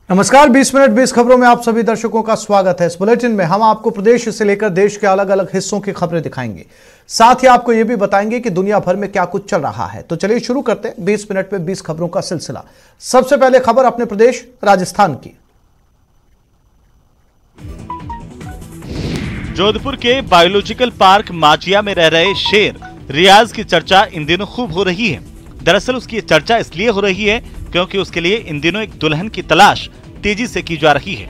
नमस्कार, 20 मिनट 20 खबरों में आप सभी दर्शकों का स्वागत है। इस बुलेटिन में हम आपको प्रदेश से लेकर देश के अलग अलग हिस्सों की खबरें दिखाएंगे। साथ ही आपको यह भी बताएंगे कि दुनिया भर में क्या कुछ चल रहा है। तो चलिए शुरू करते हैं 20 मिनट में 20 खबरों का सिलसिला। सबसे पहले खबर अपने प्रदेश राजस्थान की। जोधपुर के बायोलॉजिकल पार्क माचिया में रह रहे शेर रियाज की चर्चा इन दिनों खूब हो रही है। दरअसल उसकी चर्चा इसलिए हो रही है क्योंकि उसके लिए इन दिनों एक दुल्हन की तलाश तेजी से की जा रही है।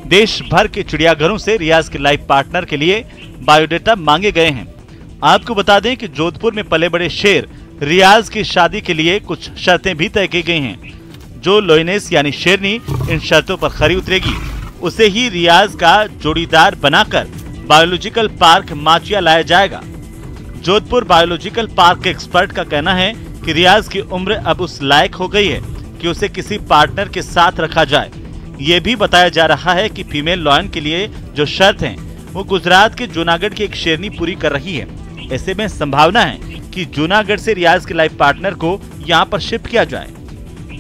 देश भर के चिड़ियाघरों से रियाज के लाइफ पार्टनर के लिए बायोडेटा मांगे गए हैं। आपको बता दें कि जोधपुर में पले बड़े शेर रियाज की शादी के लिए कुछ शर्तें भी तय की गई हैं। जो लोइनेस यानी शेरनी इन शर्तों पर खरी उतरेगी उसे ही रियाज का जोड़ीदार बनाकर बायोलॉजिकल पार्क माचिया लाया जाएगा। जोधपुर बायोलॉजिकल पार्क के एक्सपर्ट का कहना है कि रियाज की उम्र अब उस लायक हो गई है कि उसे किसी पार्टनर के साथ रखा जाए। ये भी बताया जा रहा है कि फीमेल लॉयन के लिए जो शर्त है वो गुजरात के जूनागढ़ की एक शेरनी पूरी कर रही है। ऐसे में संभावना है कि जूनागढ़ से रियाज के लाइफ पार्टनर को यहाँ पर शिफ्ट किया जाए।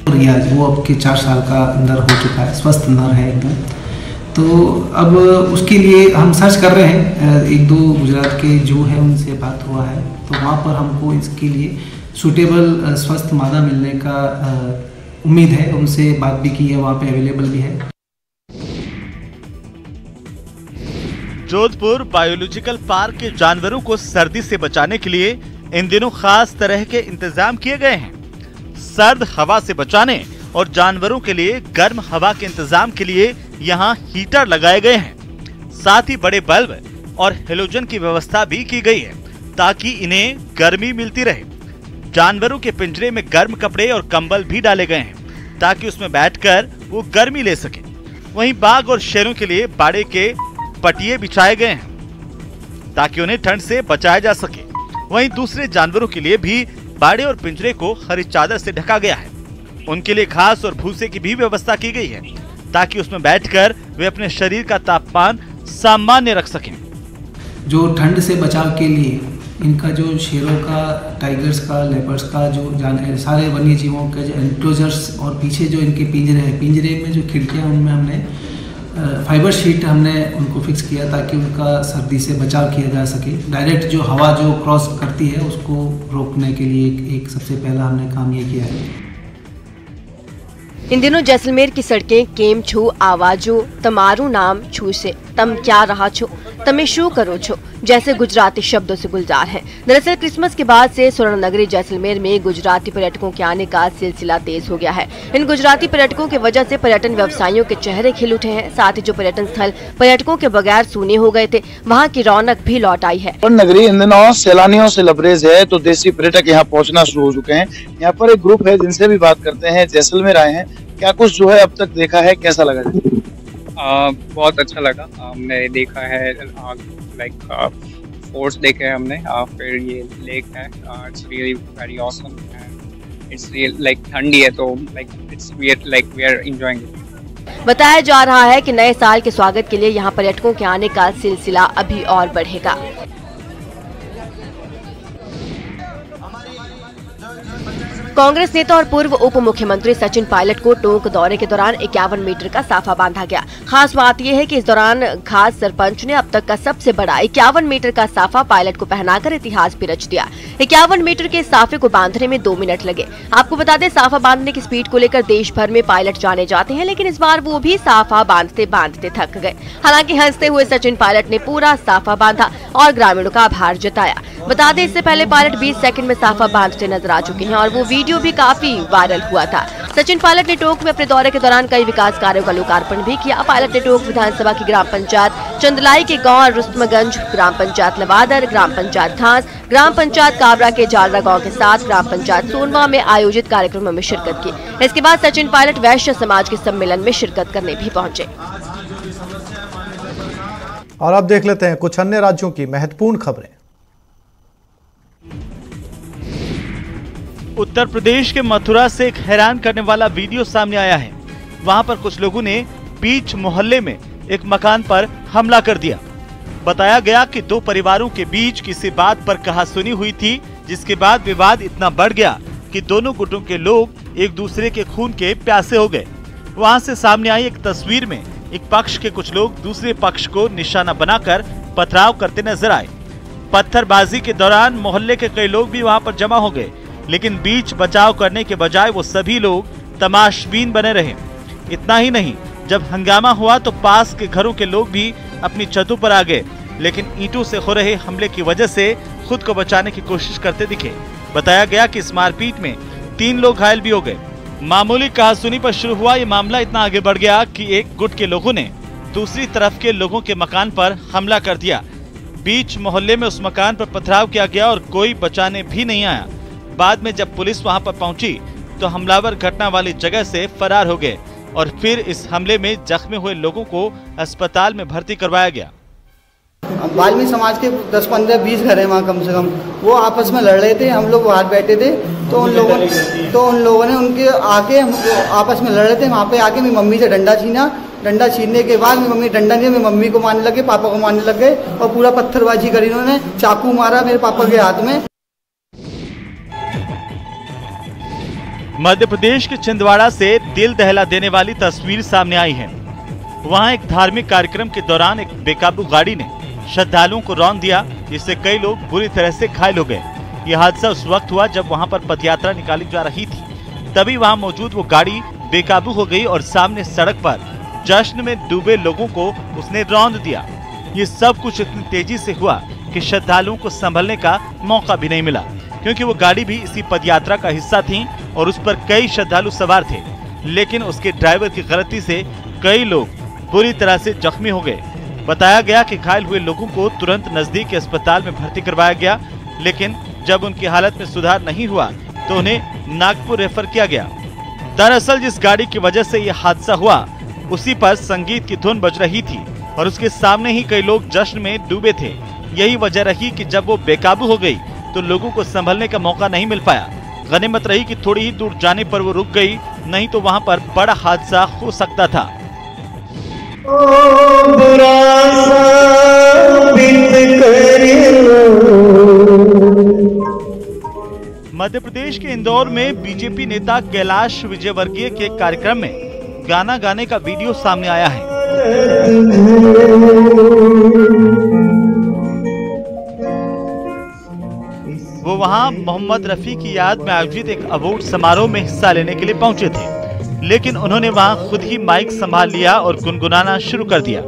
रियाज वो अब के 4 साल का अंदर हो चुका है, स्वस्थ नर है एकदम। तो अब उसके लिए हम सर्च कर रहे हैं। 1-2 गुजरात के जो है उनसे बात हुआ है, तो वहाँ पर हमको इसके लिए सूटेबल स्वस्थ मादा मिलने का उम्मीद है। उनसे बात भी की है, वहाँ पे अवेलेबल भी है। जोधपुर बायोलॉजिकल पार्क के जानवरों को सर्दी से बचाने के लिए इन दिनों खास तरह के इंतजाम किए गए हैं। सर्द हवा से बचाने और जानवरों के लिए गर्म हवा के इंतजाम के लिए यहाँ हीटर लगाए गए हैं। साथ ही बड़े बल्ब और हेलोजन की व्यवस्था भी की गई है ताकि इन्हें गर्मी मिलती रहे। जानवरों के पिंजरे में गर्म कपड़े और कंबल भी डाले गए हैं ताकि उसमें बैठकर वो गर्मी ले सके। वहीं बाघ और शेरों के लिए बाड़े के पटिये बिछाए गए हैं ताकि उन्हें ठंड से बचाया जा सके। वहीं दूसरे जानवरों के लिए भी बाड़े और पिंजरे को हरी चादर से ढका गया है। उनके लिए घास और भूसे की भी व्यवस्था की गई है ताकि उसमें बैठकर वे अपने शरीर का तापमान सामान्य रख सकें। जो ठंड से बचाव के लिए इनका जो शेरों का, टाइगर्स का, लेपर्ड्स का जो सारे वन्य जीवों के जो एंक्लोजर्स और पीछे जो इनके पिंजरे हैं, पिंजरे में जो खिड़कियां उनमें हमने फाइबर शीट हमने उनको फिक्स किया ताकि उनका सर्दी से बचाव किया जा सके। डायरेक्ट जो हवा जो क्रॉस करती है उसको रोकने के लिए एक सबसे पहला हमने काम ये किया है। इन दिनों जैसलमेर की सड़कें केम छू आवाजो तमारू नाम छू से तम क्या रहा छो तमे शू करो छो जैसे गुजराती शब्दों से गुलजार हैं। दरअसल क्रिसमस के बाद से स्वर्ण नगरी जैसलमेर में गुजराती पर्यटकों के आने का सिलसिला तेज हो गया है। इन गुजराती पर्यटकों की वजह से पर्यटन व्यवसायियों के चेहरे खिल उठे हैं। साथ ही जो पर्यटन स्थल पर्यटकों के बगैर सूने हो गए थे, वहाँ की रौनक भी लौट आई है। स्वर्ण नगरी इन दिनों सैलानियों से लबरेज है, तो देसी पर्यटक यहाँ पहुँचना शुरू हो चुके हैं। यहाँ पर एक ग्रुप है जिनसे भी बात करते हैं। जैसलमेर आए हैं, क्या कुछ जो है अब तक देखा है, कैसा लगा? बहुत अच्छा लगा। हमने देखा है लाइक फोर्ट्स देखे हैं हमने, फिर ये लेक है। It's really very awesome and it's real like ठंडी है तो like it's we are enjoying it. बताया जा रहा है कि नए साल के स्वागत के लिए यहाँ पर्यटकों के आने का सिलसिला अभी और बढ़ेगा। कांग्रेस नेता और पूर्व उप मुख्यमंत्री सचिन पायलट को टोंक दौरे के दौरान 51 मीटर का साफा बांधा गया। खास बात यह है कि इस दौरान खास सरपंच ने अब तक का सबसे बड़ा 51 मीटर का साफा पायलट को पहनाकर इतिहास भी रच दिया। 51 मीटर के साफे को बांधने में 2 मिनट लगे। आपको बता दें, साफा बांधने की स्पीड को लेकर देश भर में पायलट जाने जाते हैं, लेकिन इस बार वो भी साफा बांधते बांधते थक गए। हालांकि हंसते हुए सचिन पायलट ने पूरा साफा बांधा और ग्रामीणों का आभार जताया। बता दें, इससे पहले पायलट 20 सेकंड में साफा बांधते नजर आ चुके हैं और वो वीडियो भी काफी वायरल हुआ था। सचिन पायलट ने टोंक में अपने दौरे के दौरान कई विकास कार्यों का लोकार्पण भी किया। पायलट ने टोंक विधानसभा की ग्राम पंचायत चंदलाई के गांव रुस्तमगंज, ग्राम पंचायत लवादर, ग्राम पंचायत घास, ग्राम पंचायत काबरा के जालरा गाँव के साथ ग्राम पंचायत सोनवा में आयोजित कार्यक्रमों में शिरकत की। इसके बाद सचिन पायलट वैश्य समाज के सम्मेलन में शिरकत करने भी पहुंचे। और अब देख लेते हैं कुछ अन्य राज्यों की महत्वपूर्ण खबरें। उत्तर प्रदेश के मथुरा से एक हैरान करने वाला वीडियो सामने आया है। वहां पर कुछ लोगों ने बीच मोहल्ले में एक मकान पर हमला कर दिया। बताया गया कि 2 परिवारों के बीच किसी बात पर कहासुनी हुई थी, जिसके बाद विवाद इतना बढ़ गया कि दोनों गुटों के लोग एक दूसरे के खून के प्यासे हो गए। वहां से सामने आई एक तस्वीर में एक पक्ष के कुछ लोग दूसरे पक्ष को निशाना बनाकर पथराव करते नजर आए। पत्थरबाजी के दौरान मोहल्ले के कई लोग भी वहां पर जमा हो गए, लेकिन बीच बचाव करने के बजाय वो सभी लोग तमाशबीन बने रहे। इतना ही नहीं, जब हंगामा हुआ तो पास के घरों के लोग भी अपनी छतों पर आ गए, लेकिन ईंटों से हो रहे हमले की वजह से खुद को बचाने की कोशिश करते दिखे। बताया गया कि इस मारपीट में 3 लोग घायल भी हो गए। मामूली कहासुनी पर शुरू हुआ ये मामला इतना आगे बढ़ गया कि एक गुट के लोगों ने दूसरी तरफ के लोगों के मकान पर हमला कर दिया। बीच मोहल्ले में उस मकान पर पथराव किया गया और कोई बचाने भी नहीं आया। बाद में जब पुलिस वहां पर पहुंची तो हमलावर घटना वाली जगह से फरार हो गए और फिर इस हमले में जख्मी हुए लोगों को अस्पताल में भर्ती करवाया गया। वाल्मीकि समाज के 10, 15, 20 घर है वहाँ कम से कम, वो आपस में लड़ रहे थे। हम लोग बाहर बैठे थे तो उन लोगों ने उनके आके आपस में लड़ रहे थे। वहाँ पे आके मेरी मम्मी से डंडा छीना। डंडा छीनने के बाद मेरी मम्मी डंडा नहीं, मेरी मम्मी को मारने लगे, पापा को मारने लग गए और पूरा पत्थरबाजी करी। उन्होंने चाकू मारा मेरे पापा के हाथ में। मध्य प्रदेश के छिंदवाड़ा से दिल दहला देने वाली तस्वीर सामने आई है। वहां एक धार्मिक कार्यक्रम के दौरान एक बेकाबू गाड़ी ने श्रद्धालुओं को रौंद दिया, जिससे कई लोग बुरी तरह से घायल हो गए। यह हादसा उस वक्त हुआ जब वहां पर पदयात्रा निकाली जा रही थी। तभी वहां मौजूद वो गाड़ी बेकाबू हो गई और सामने सड़क पर जश्न में डूबे लोगों को उसने रौंद दिया। ये सब कुछ इतनी तेजी से हुआ कि श्रद्धालुओं को संभलने का मौका भी नहीं मिला, क्योंकि वो गाड़ी भी इसी पदयात्रा का हिस्सा थी और उस पर कई श्रद्धालु सवार थे। लेकिन उसके ड्राइवर की गलती से कई लोग बुरी तरह से जख्मी हो गए। बताया गया कि घायल हुए लोगों को तुरंत नजदीक के अस्पताल में भर्ती करवाया गया, लेकिन जब उनकी हालत में सुधार नहीं हुआ तो उन्हें नागपुर रेफर किया गया। दरअसल जिस गाड़ी की वजह से यह हादसा हुआ उसी पर संगीत की धुन बज रही थी और उसके सामने ही कई लोग जश्न में डूबे थे। यही वजह रही कि जब वो बेकाबू हो गई तो लोगों को संभलने का मौका नहीं मिल पाया। गनीमत रही कि थोड़ी ही दूर जाने पर वो रुक गई, नहीं तो वहां पर बड़ा हादसा हो सकता था। मध्य प्रदेश के इंदौर में बीजेपी नेता कैलाश विजयवर्गीय के कार्यक्रम में गाना गाने का वीडियो सामने आया है। वो वहां मोहम्मद रफी की याद में आयोजित एक अवार्ड समारोह में हिस्सा लेने के लिए पहुंचे थे, लेकिन उन्होंने वहां खुद ही माइक संभाल लिया और गुनगुनाना शुरू कर दिया।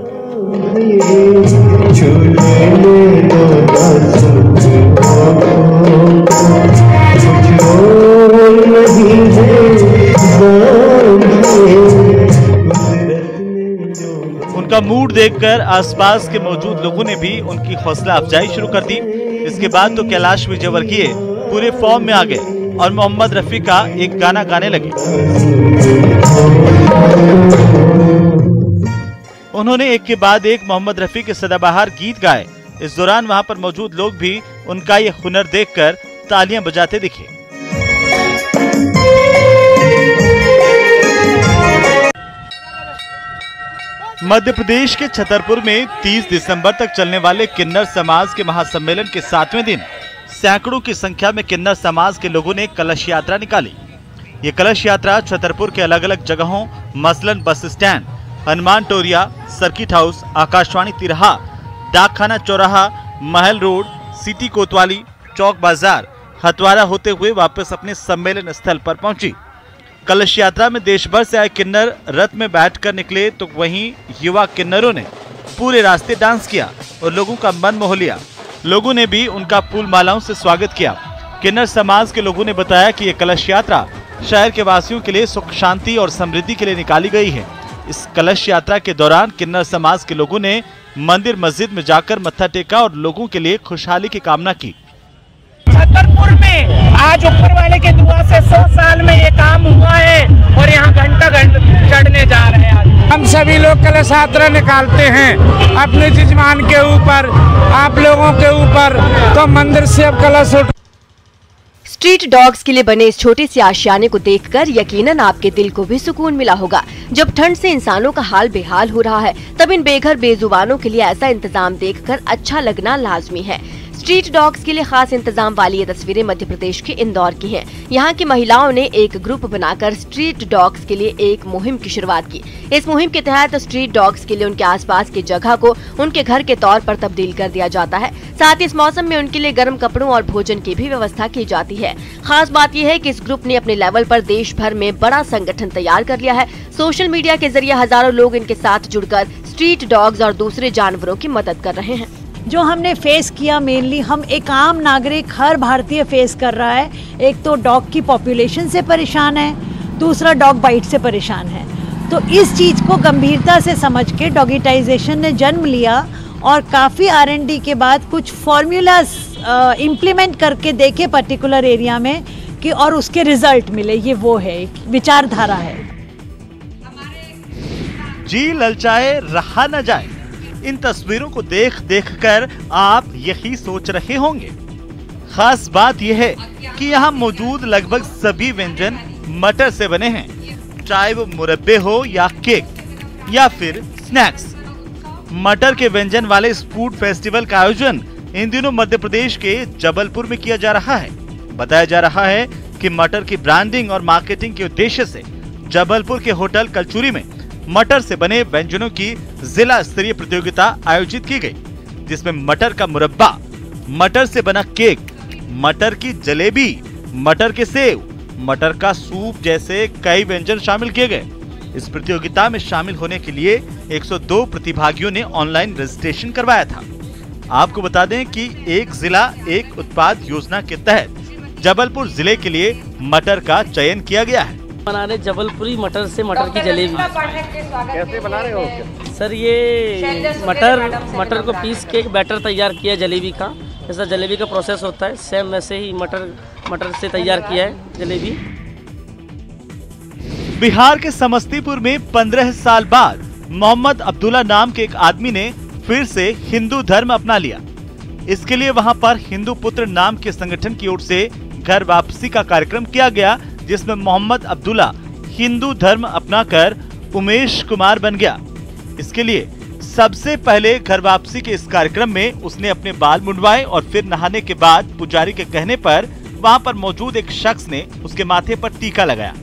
उनका मूड देखकर आसपास के मौजूद लोगों ने भी उनकी हौसला अफजाई शुरू कर दी। इसके बाद तो कैलाश विजयवर्गीय पूरे फॉर्म में आ गए और मोहम्मद रफी का एक गाना गाने लगे। उन्होंने एक के बाद एक मोहम्मद रफी के सदाबहार गीत गाए। इस दौरान वहां पर मौजूद लोग भी उनका ये हुनर देखकर तालियां बजाते दिखे। मध्य प्रदेश के छतरपुर में 30 दिसंबर तक चलने वाले किन्नर समाज के महासम्मेलन के 7वें दिन सैकड़ों की संख्या में किन्नर समाज के लोगों ने कलश यात्रा निकाली। ये कलश यात्रा छतरपुर के अलग अलग जगहों मसलन bus stand, Hanuman टोरिया, circuit house, Akashvani तिराहा, डाकखाना चौराहा, महल रोड, सिटी कोतवाली, चौक बाजार, हथवारा होते हुए वापस अपने सम्मेलन स्थल पर पहुंची। कलश यात्रा में देश भर से आए किन्नर रथ में बैठकर निकले तो वहीं युवा किन्नरों ने पूरे रास्ते डांस किया और लोगों का मन मोह लिया। लोगों ने भी उनका फूल मालाओं से स्वागत किया। किन्नर समाज के लोगों ने बताया कि ये कलश यात्रा शहर के वासियों के लिए सुख शांति और समृद्धि के लिए निकाली गई है। इस कलश यात्रा के दौरान किन्नर समाज के लोगों ने मंदिर मस्जिद में जाकर मत्था टेका और लोगों के लिए खुशहाली की कामना की। छतरपुर में आज ऊपर वाले के दुआ से 100 साल में ये काम हुआ है और यहाँ घंटा चढ़ने जा रहे हैं। हम सभी लोग कलश यात्रा निकालते हैं अपने जजमान के ऊपर, आप लोगों के ऊपर, तो मंदिर से अब कलश उठ। स्ट्रीट डॉग्स के लिए बने इस छोटे से आशियाने को देखकर यकीनन आपके दिल को भी सुकून मिला होगा। जब ठंड से इंसानों का हाल बेहाल हो रहा है तब इन बेघर बेजुबानों के लिए ऐसा इंतजाम देखकर अच्छा लगना लाजमी है। स्ट्रीट डॉग्स के लिए खास इंतजाम वाली ये तस्वीरें मध्य प्रदेश के इंदौर की हैं। यहाँ की महिलाओं ने एक ग्रुप बनाकर स्ट्रीट डॉग्स के लिए एक मुहिम की शुरुआत की। इस मुहिम के तहत स्ट्रीट डॉग्स के लिए उनके आसपास की जगह को उनके घर के तौर पर तब्दील कर दिया जाता है। साथ ही इस मौसम में उनके लिए गर्म कपड़ों और भोजन की भी व्यवस्था की जाती है। खास बात यह है कि इस ग्रुप ने अपने लेवल पर देश भर में बड़ा संगठन तैयार कर लिया है। सोशल मीडिया के जरिए हजारों लोग इनके साथ जुड़कर स्ट्रीट डॉग्स और दूसरे जानवरों की मदद कर रहे हैं। जो हमने फेस किया, मेनली हम एक आम नागरिक, हर भारतीय फेस कर रहा है। एक तो डॉग की पॉपुलेशन से परेशान है, दूसरा डॉग बाइट से परेशान है। तो इस चीज़ को गंभीरता से समझ के डॉगिटाइजेशन ने जन्म लिया और काफ़ी R&D के बाद कुछ फॉर्मूलाज इम्प्लीमेंट करके देखे पर्टिकुलर एरिया में कि और उसके रिजल्ट मिले। ये वो है, विचारधारा है। जी ललचाए रहा न जाए, इन तस्वीरों को देख कर आप यही सोच रहे होंगे। खास बात यह है कि यहाँ मौजूद लगभग सभी व्यंजन मटर से बने हैं, चाहे वो मुरब्बे हो या केक या फिर स्नैक्स। मटर के व्यंजन वाले इस फूड फेस्टिवल का आयोजन इन दिनों मध्य प्रदेश के जबलपुर में किया जा रहा है। बताया जा रहा है कि मटर की ब्रांडिंग और मार्केटिंग के उद्देश्य से जबलपुर के होटल कलचुरी में मटर से बने व्यंजनों की जिला स्तरीय प्रतियोगिता आयोजित की गई, जिसमें मटर का मुरब्बा, मटर से बना केक, मटर की जलेबी, मटर के सेव, मटर का सूप जैसे कई व्यंजन शामिल किए गए। इस प्रतियोगिता में शामिल होने के लिए 102 प्रतिभागियों ने ऑनलाइन रजिस्ट्रेशन करवाया था। आपको बता दें कि एक जिला एक उत्पाद योजना के तहत जबलपुर जिले के लिए मटर का चयन किया गया है। बना रहे जबलपुरी मटर से मटर की जलेबी। कैसे बना रहे हो सर? ये मटर को पीस के एक बैटर तैयार किया है जलेबी का। जैसा जलेबी का प्रोसेस होता है सेम वैसे ही मटर से तैयार किया है जलेबी। बिहार के समस्तीपुर में 15 साल बाद मोहम्मद अब्दुल्ला नाम के एक आदमी ने फिर से हिंदू धर्म अपना लिया। इसके लिए वहां पर हिंदू पुत्र नाम के संगठन की ओर से घर वापसी का कार्यक्रम किया गया, जिसमें मोहम्मद अब्दुल्ला हिंदू धर्म अपनाकर उमेश कुमार बन गया। इसके लिए सबसे पहले घर वापसी के इस कार्यक्रम में उसने अपने बाल मुंडवाए और फिर नहाने के बाद पुजारी के कहने पर वहां पर मौजूद एक शख्स ने उसके माथे पर टीका लगाया।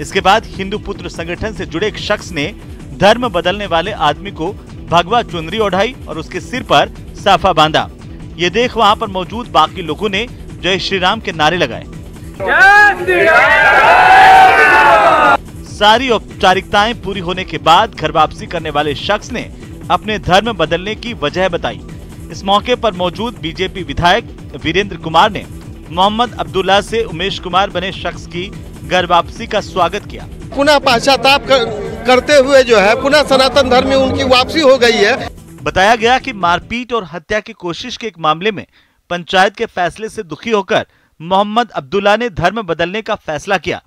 इसके बाद हिंदू पुत्र संगठन से जुड़े एक शख्स ने धर्म बदलने वाले आदमी को भगवा चुनरी ओढ़ाई और उसके सिर पर साफा बांधा। ये देख वहां पर मौजूद बाकी लोगों ने जय श्री राम के नारे लगाए। सारी औपचारिकताएं पूरी होने के बाद घर वापसी करने वाले शख्स ने अपने धर्म बदलने की वजह बताई। इस मौके पर मौजूद बीजेपी विधायक वीरेंद्र कुमार ने मोहम्मद अब्दुल्ला से उमेश कुमार बने शख्स की घर वापसी का स्वागत किया। पुनः पश्चाताप करते हुए जो है पुनः सनातन धर्म में उनकी वापसी हो गई है। बताया गया कि मारपीट और हत्या की कोशिश के एक मामले में पंचायत के फैसले से दुखी होकर मोहम्मद अब्दुल्ला ने धर्म बदलने का फैसला किया।